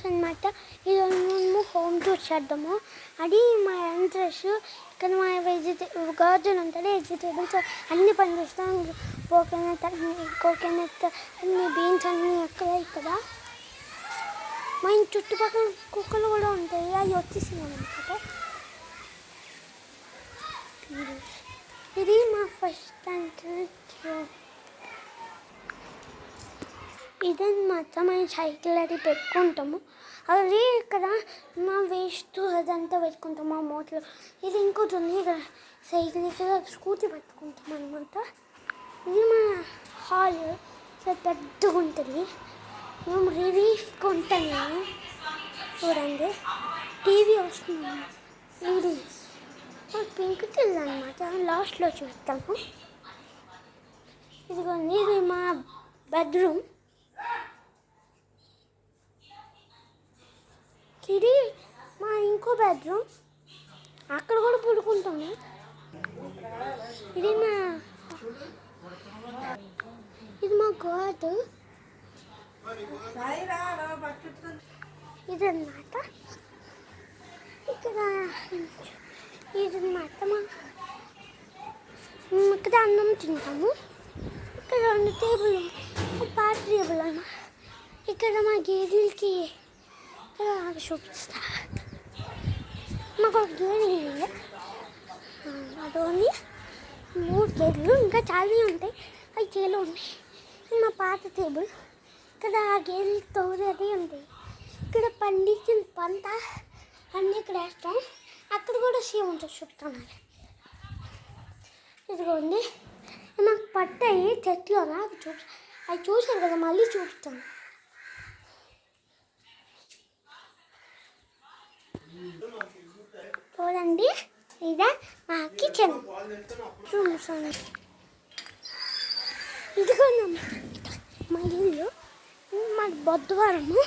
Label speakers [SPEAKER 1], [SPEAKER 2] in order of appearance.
[SPEAKER 1] అనమాట. ఈరోజు మేము హోమ్ టూర్ చేద్దాము. అది మా ఇంట్రెస్ట్. ఇక్కడ మా గార్డెన్ ఉంటుంది, వెజిటేబుల్స్ అన్నీ పండిస్తాం. కోకోనట్ అన్ని బీన్స్ అన్నీ ఇక్కడ మా ఇంటి చుట్టుపక్కల కుక్కలు కూడా ఉంటాయి, అవి వచ్చేసినాయి అనమాట. ఇది మా ఫస్ట్ ఎంట్రన్స్. ఇదన్నమాట మేము సైకిల్ అది పెట్టుకుంటాము. అది ఇక్కడ మా వేస్ట్ అదంతా పెట్టుకుంటాము మా మోటలో. ఇది ఇంకోటి ఉంది, ఇక్కడ సైకిల్ ఇక్కడ స్కూటీ పెట్టుకుంటాం అనమాట. ఇది మా హాల్ చాలా పెద్దగా ఉంటుంది. మేము రిలీఫ్ కొంటాను, చూడండి టీవీ వస్తుంది. ఇది పింక్ టిల్ అనమాట, లాస్ట్లో చూస్తాము. ఇదిగోండి, ఇది మా బెడ్రూమ్. ఇది మా ఇంకో బెడ్రూమ్, అక్కడ కూడా పడుకుంటాము. ఇది మా గాడ్. ఇదన్నమాట ఇక్కడ. ఇదన్నమాట ఇక్కడ అన్నం తింటాము. ఇక్కడ 2 టేబుల్, పాత టేబుల్ అన్న. ఇక్కడ మా గేదెలకి ఇక్కడ చూపిస్తా. మాకు ఒక గేదె ఉంది, అదోని 3 గేదెలు, ఇంకా చాలా ఉంటాయి, అవి చేలో ఉన్నాయి. మా పాత టేబుల్. ఇక్కడ ఆ గేదెలు తోడేది ఉంటాయి. ఇక్కడ పండించిన పంట అన్నీ ఇక్కడ వేస్తాం. అక్కడ కూడా సేమ్ ఉంటుంది, చూపుతాను. ఇదిగోండి, మాకు పట్టాయి చెట్లు అవి చూసారు కదా, మళ్ళీ చూపుతాను. చూడండి, ఇదే మా కిచెన్. చూసాను, ఇదిగోండి మా ఇల్లు. మాది బుధవారము.